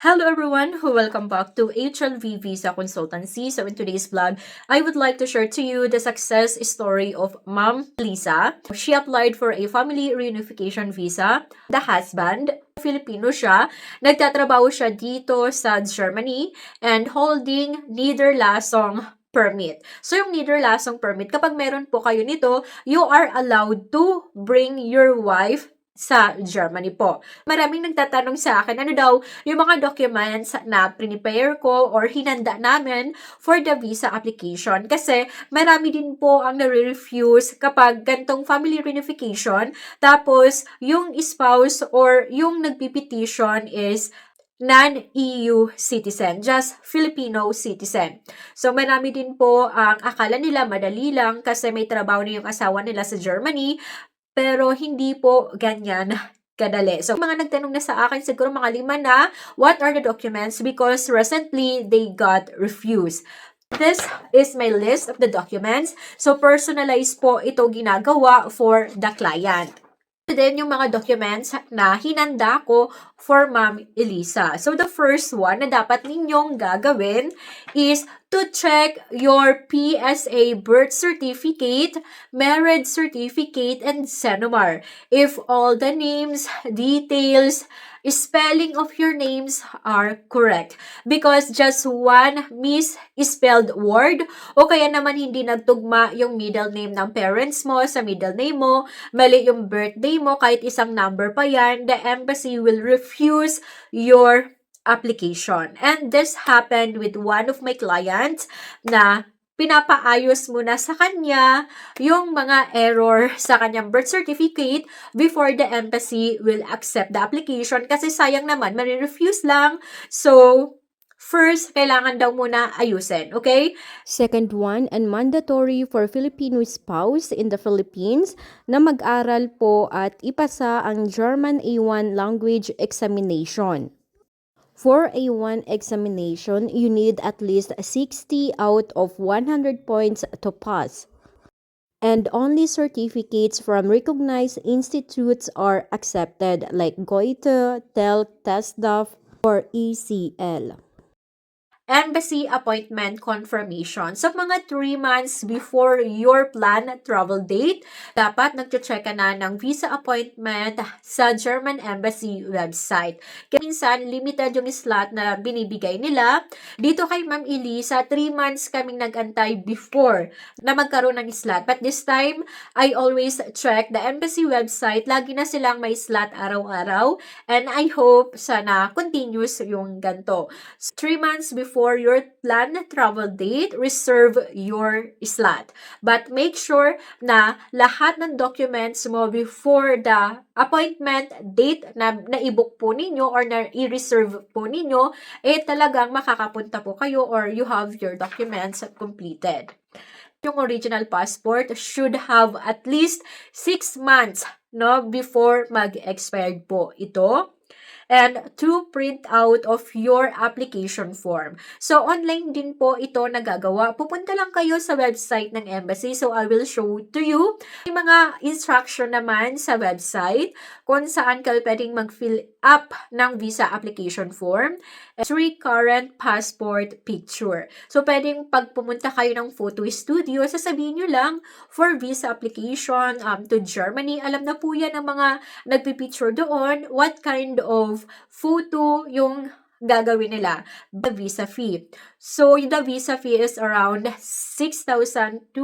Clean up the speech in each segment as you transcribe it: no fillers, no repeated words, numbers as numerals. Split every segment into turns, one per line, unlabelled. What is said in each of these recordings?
Hello everyone, welcome back to HLV Visa Consultancy. So in today's vlog, I would like to share to you the success story of Ma'am Lisa. She applied for a family reunification visa. The husband, Filipino siya, nagtatrabaho siya dito sa Germany and holding Niederlassung permit. So yung Niederlassung permit, kapag meron po kayo nito, you are allowed to bring your wife sa Germany po. Maraming nagtatanong sa akin, ano daw yung mga documents na prepare ko or hinanda namin for the visa application. Kasi marami din po ang nare-refuse kapag gantong family reunification. Tapos, yung spouse or yung nagpipetition is non-EU citizen, just Filipino citizen. So, marami din po ang akala nila madali lang kasi may trabaho na yung asawa nila sa Germany, pero hindi po ganyan kadali. So, mga nagtanong na sa akin, siguro mga 5 na, what are the documents? Because recently, they got refused. This is my list of the documents. So, personalized po ito ginagawa for the client. Then, yung mga documents na hinanda ko for Ma'am Elisa. So, the first one na dapat ninyong gagawin is to check your PSA birth certificate, marriage certificate, and CENOMAR. If all the names, details, spelling of your names are correct. Because just one misspelled word o kaya naman hindi nagtugma yung middle name ng parents mo sa middle name mo, mali yung birthday mo, kahit isang number pa yan, the embassy will refuse your application. And this happened with one of my clients na pinapaayos muna sa kanya yung mga error sa kanyang birth certificate before the embassy will accept the application kasi sayang naman, mani-refuse lang. So, first, kailangan daw muna ayusin, okay?
Second one, and mandatory for Filipino spouse in the Philippines na mag-aral po at ipasa ang German A1 language examination. For A1 examination, you need at least 60 out of 100 points to pass. And only certificates from recognized institutes are accepted like Goethe, TEL, TESDAF, or ECL.
Embassy appointment confirmation. So, mga 3 months before your planned travel date, dapat nag-check ka na ng visa appointment sa German Embassy website. Kaya minsan, limited yung slot na binibigay nila. Dito kay Ma'am Elisa, 3 months kaming nag-antay before na magkaroon ng slot. But this time, I always check the Embassy website. Lagi na silang may slot araw-araw. And I hope sana continuous yung ganito. 3 months before your planned travel date, reserve your slot. But make sure na lahat ng documents mo before the appointment date na i-book po ninyo or na i-reserve po ninyo, talagang makakapunta po kayo or you have your documents completed. Yung original passport should have at least 6 months before mag-expired po ito. And to print out of your application form. So, online din po ito nagagawa. Pupunta lang kayo sa website ng embassy. So, I will show to you. May mga instruction naman sa website kung saan kayo pwedeng mag-fill up ng visa application form. 3 current passport picture. So, pwedeng pag pumunta kayo ng photo studio, sasabihin nyo lang for visa application to Germany. Alam na po yan ng mga nagpipicture doon, what kind of photo yung gagawin nila, the visa fee. So, the visa fee is around 6,200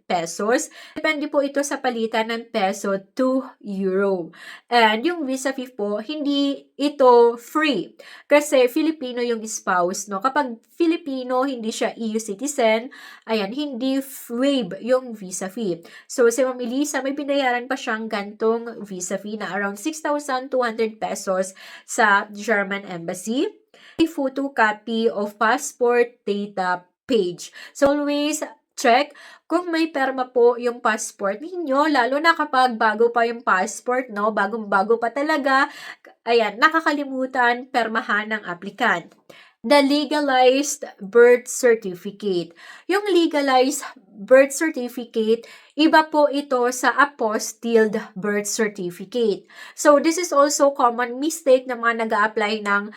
pesos. Depende po ito sa palitan ng peso to euro. And yung visa fee po, hindi ito free. Kasi Filipino yung spouse, no? Kapag Filipino, hindi siya EU citizen, ayan, hindi waive yung visa fee. So, si Ma'am Elisa, may binayaran pa siyang gantong visa fee na around 6,200 pesos sa German Embassy. A photocopy of passport data page. So, always check kung may perma po yung passport ninyo, lalo na kapag bago pa yung passport, no? Bagong-bago pa talaga. Ayan, nakakalimutan permahan ng applicant. The legalized birth certificate. Yung legalized birth certificate, Iba po ito sa apostilled birth certificate. So, this is also common mistake ng mga nag-a-apply ng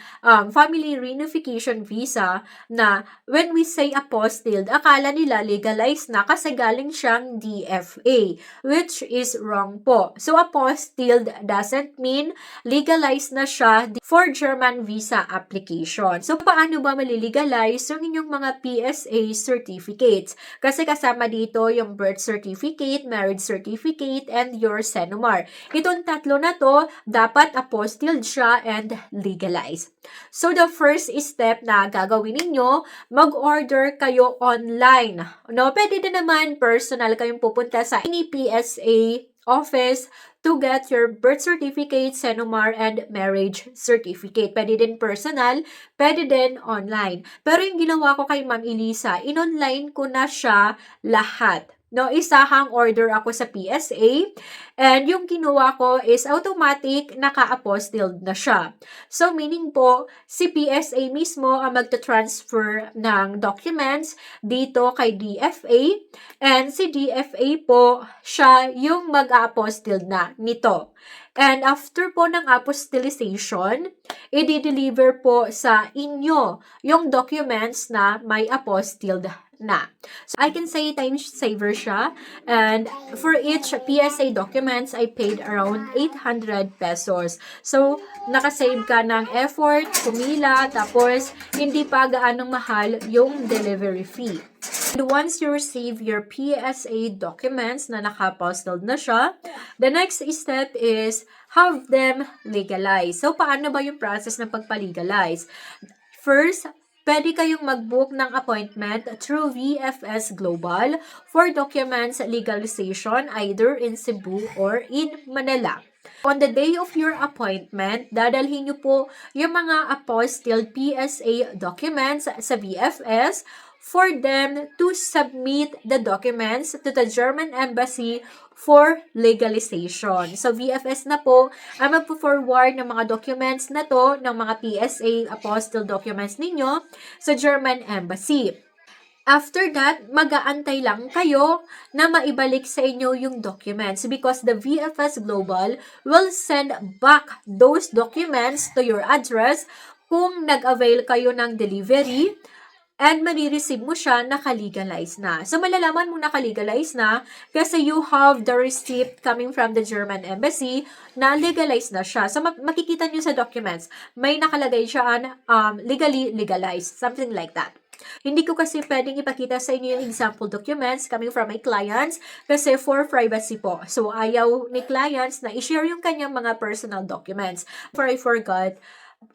family reunification visa na when we say apostilled, akala nila legalized na kasi galing siyang DFA, which is wrong po. So, apostilled doesn't mean legalized na siya for German visa application. So, paano ba malilegalize yung inyong mga PSA certificates? Kasi kasama dito yung birth certificate, marriage certificate, and your CENOMAR. Itong tatlo na to, dapat apostilled siya and legalized. So, the first step na gagawin ninyo, mag-order kayo online. No? Pwede din naman personal kayong pupunta sa any PSA office to get your birth certificate, CENOMAR, and marriage certificate. Pwede din personal, pwede din online. Pero yung ginawa ko kay Ma'am Elisa, in-online ko na siya lahat. No, isahang order ako sa PSA and yung kinuha ko is automatic naka-apostilled na siya. So, meaning po, si PSA mismo ang magta-transfer ng documents dito kay DFA and si DFA po, siya yung mag-apostilled na nito. And after po ng apostillization, i-deliver po sa inyo yung documents na may apostilled na. So, I can say time saver siya. And for each PSA documents, I paid around 800 pesos. So, nakasave ka ng effort, kumila, tapos hindi pa gaanong mahal yung delivery fee. And once you receive your PSA documents na naka-apostilled na siya, the next step is have them legalized. So, paano ba yung process ng pagpa-legalize? First, pwede kayong mag-book ng appointment through VFS Global for documents legalization either in Cebu or in Manila. On the day of your appointment, dadalhin niyo po yung mga apostilled PSA documents sa VFS for them to submit the documents to the German Embassy for legalization. So, VFS na po ang magpo-forward ng mga documents na to, ng mga PSA apostille documents ninyo sa German Embassy. After that, mag-aantay lang kayo na maibalik sa inyo yung documents because the VFS Global will send back those documents to your address kung nag-avail kayo ng delivery and marireceive mo siya naka-legalize na. So, malalaman mo naka-legalize na kasi you have the receipt coming from the German Embassy na legalized na siya. So, makikita nyo sa documents, may nakalagay siya legally legalized, something like that. Hindi ko kasi pwedeng ipakita sa inyo yung example documents coming from my clients kasi for privacy po. So, ayaw ni clients na i-share yung kanyang mga personal documents. For I forgot,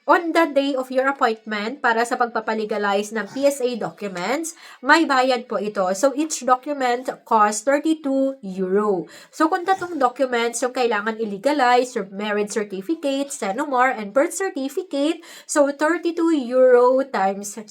on the day of your appointment para sa pagpapalegalize ng PSA documents, may bayad po ito. So, each document costs 32 euro. So, kung tatong documents yung kailangan i-legalize, your marriage certificate, CENOMAR, and birth certificate, so 32 euro times 3.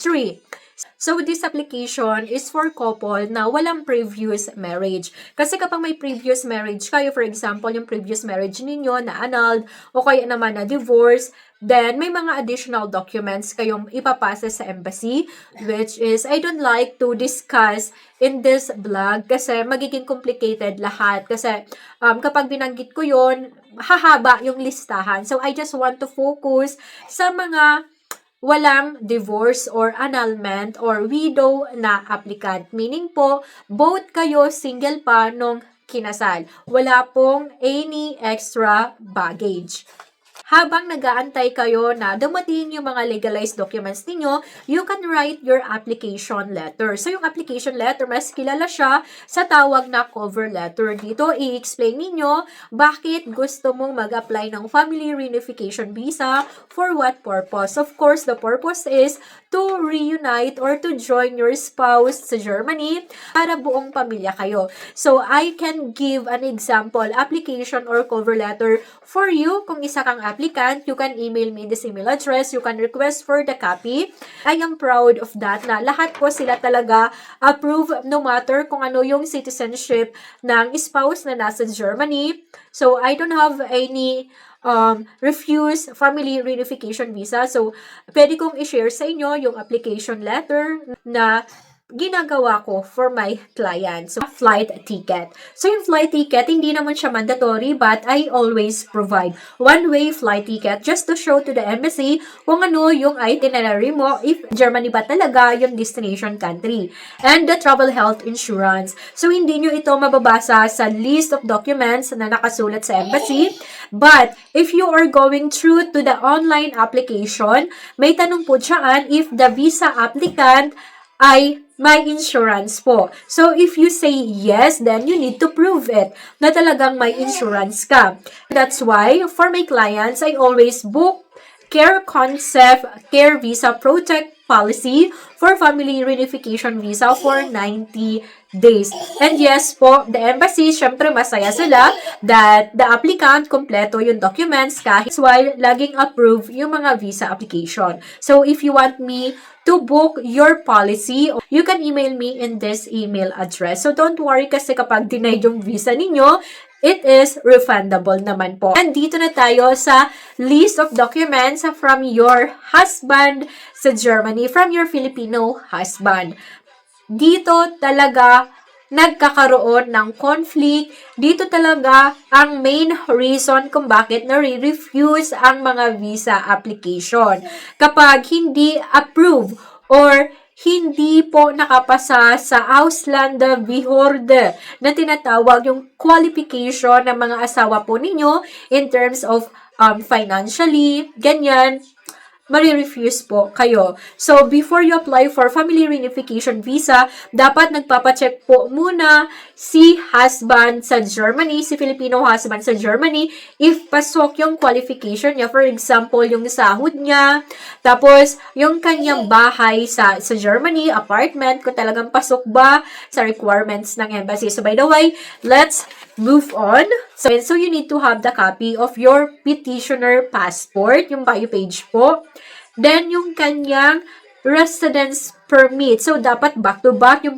So, this application is for couple na walang previous marriage. Kasi kapag may previous marriage kayo, for example, yung previous marriage ninyo na annulled o kaya naman na divorce, then may mga additional documents kayong ipapasa sa embassy, which is I don't like to discuss in this vlog kasi magiging complicated lahat. Kasi kapag binanggit ko yon, hahaba yung listahan. So, I just want to focus sa mga walang divorce or annulment or widow na applicant. Meaning po, both kayo single pa nung kinasal. Wala pong any extra baggage. Habang nag-aantay kayo na dumating yung mga legalized documents ninyo, you can write your application letter. So, yung application letter, mas kilala siya sa tawag na cover letter. Dito, i-explain ninyo bakit gusto mong mag-apply ng family reunification visa, for what purpose. Of course, the purpose is to reunite or to join your spouse sa Germany para buong pamilya kayo. So, I can give an example application or cover letter for you kung isa kang applicant, you can email me this email address. You can request for the copy. I am proud of that na lahat po sila talaga approve no matter kung ano yung citizenship ng spouse na nasa Germany. So, I don't have any refuse family reunification visa. So, pwede kong i-share sa inyo yung application letter na ginagawa ko for my clients. So, flight ticket. So, yung flight ticket, hindi naman siya mandatory, but I always provide one-way flight ticket just to show to the embassy kung ano yung itinerary mo, if Germany ba talaga yung destination country. And the travel health insurance. So, hindi nyo ito mababasa sa list of documents na nakasulat sa embassy. But, if you are going through to the online application, may tanong po dyan if the visa applicant ay may insurance po. So, if you say yes, then you need to prove it na talagang may insurance ka. That's why, for my clients, I always book Care Concept Care Visa Protect Policy for Family Reunification Visa for 90 days. And yes po, the embassy, syempre masaya sila that the applicant kompleto yung documents kahit while laging approve yung mga visa application. So, if you want me to book your policy, you can email me in this email address. So, don't worry kasi kapag denied yung visa ninyo, it is refundable naman po. And dito na tayo sa list of documents from your husband sa Germany, from your Filipino husband. Dito talaga nagkakaroon ng conflict. Dito talaga ang main reason kung bakit nare-refuse ang mga visa application. Kapag hindi approve or hindi po nakapasa sa Ausländerbehörde na tinatawag yung qualification ng mga asawa po ninyo in terms of financially, ganyan, marirefuse po kayo. So, before you apply for family reunification visa, dapat nagpapacheck po muna si husband sa Germany, si Filipino husband sa Germany, if pasok yung qualification niya. For example, yung sahod niya, tapos yung kanyang bahay sa Germany, apartment, kung talagang pasok ba sa requirements ng embassy. So, by the way, let's move on. So you need to have the copy of your petitioner passport, yung bio page po. Then, yung kanyang residence permit. So, dapat back-to-back yung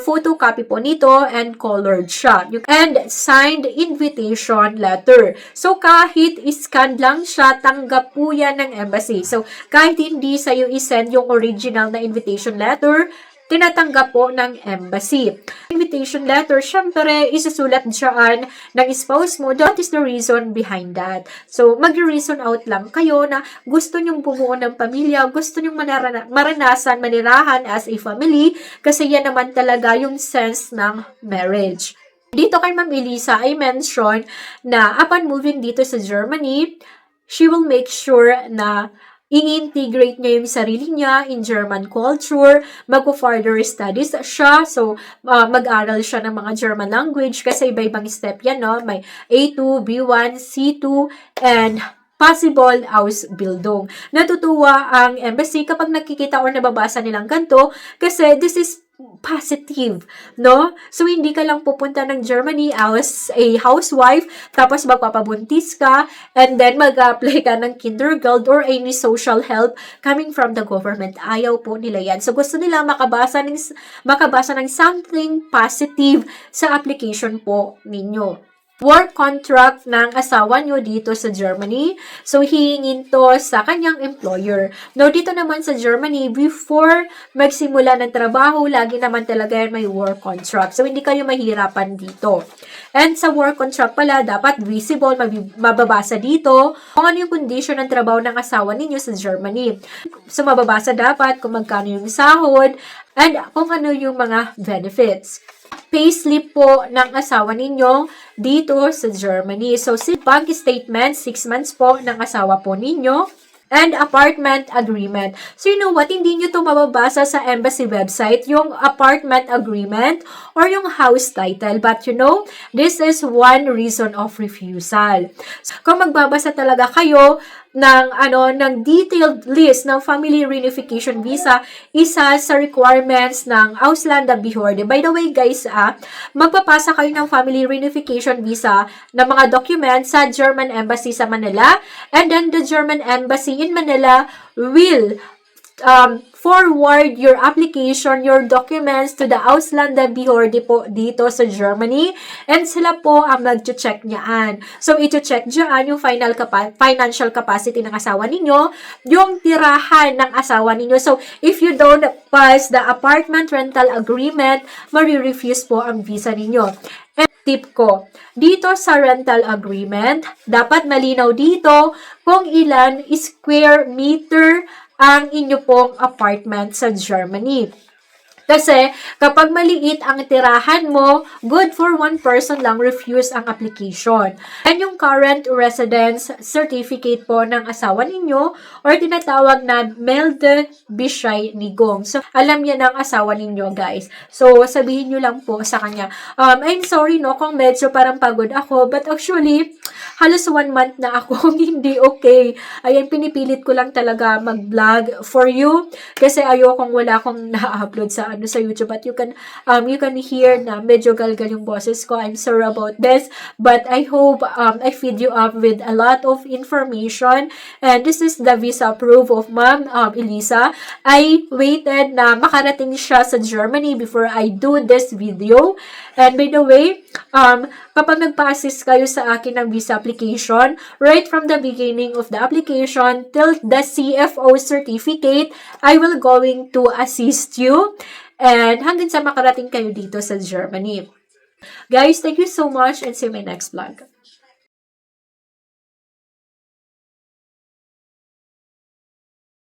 photocopy po nito and colored siya. And signed invitation letter. So, kahit scan lang siya, tanggap po yan ng embassy. So, kahit hindi sa'yo isend yung original na invitation letter, tinatanggap po ng embassy. Invitation letter, syempre, isusulat dyan ng spouse mo. That is the reason behind that. So, mag-reason out lang kayo na gusto nyong bumuo ng pamilya, gusto nyong maranasan, manirahan as a family, kasi yan naman talaga yung sense ng marriage. Dito kay Ma'am Elisa, I mentioned na upon moving dito sa Germany, she will make sure na i-integrate niya yung sarili niya in German culture, mag-further studies siya, so mag-aral siya ng mga German language kasi iba-ibang step yan, no? May A2, B1, C2, and possible Ausbildung. Natutuwa ang embassy kapag nakikita or nababasa nilang ganito kasi this is positive, no? So, hindi ka lang pupunta ng Germany as a housewife, tapos magpapabuntis ka, and then mag-apply ka ng kindergarten or any social help coming from the government. Ayaw po nila yan. So, gusto nila makabasa ng something positive sa application po ninyo. Work contract ng asawa nyo dito sa Germany. So, hihingin to sa kanyang employer. Now, dito naman sa Germany, before magsimula ng trabaho, lagi naman talaga may work contract. So, hindi kayo mahirapan dito. And sa work contract pala, dapat visible, mababasa dito kung ano yung condition ng trabaho ng asawa ninyo sa Germany. So, mababasa dapat kung magkano yung sahod and kung ano yung mga benefits. Payslip po ng asawa ninyo dito sa Germany. So, bank statement, 6 months po ng asawa po ninyo. And apartment agreement. So, you know what? Hindi nyo ito mababasa sa embassy website, yung apartment agreement or yung house title. But you know, this is one reason of refusal. So, kung magbabasa talaga kayo ng detailed list ng family reunification visa, isa sa requirements ng Ausländerbehörde. By the way, guys, magpapasa kayo ng family reunification visa ng mga documents sa German Embassy sa Manila, and then the German Embassy in Manila will forward your application, your documents to the Ausländerbehörde po dito sa Germany, and sila po ang mag-check niyaan. So, ito-check dyan yung financial capacity ng asawa ninyo, yung tirahan ng asawa ninyo. So, if you don't pass the apartment rental agreement, mari-refuse po ang visa ninyo. And tip ko, dito sa rental agreement, dapat malinaw dito kung ilan square meter ang inyo pong apartment sa Germany. Kasi, kapag maliit ang tirahan mo, good for one person lang, refuse ang application. And yung current residence certificate po ng asawa ninyo or tinatawag na Melde Bescheinigung. So, alam niya ng asawa ninyo, guys. So, sabihin nyo lang po sa kanya, I'm sorry no, kung medyo parang pagod ako, but actually, halos 1 month na ako hindi okay. Ayan, pinipilit ko lang talaga mag-vlog for you kasi ayokong wala akong na-upload sa YouTube, but you can hear na medyo galgal yung boses ko. I'm sorry about this, but I hope I feed you up with a lot of information. And this is the visa proof of Ma'am Elisa. I waited na makarating siya sa Germany before I do this video. And by the way, kapag nagpa-assist kayo sa akin ng visa application, right from the beginning of the application till the CFO certificate, I will going to assist you. And hanggang sa makarating kayo dito sa Germany. Guys, thank you so much and see you in my next vlog.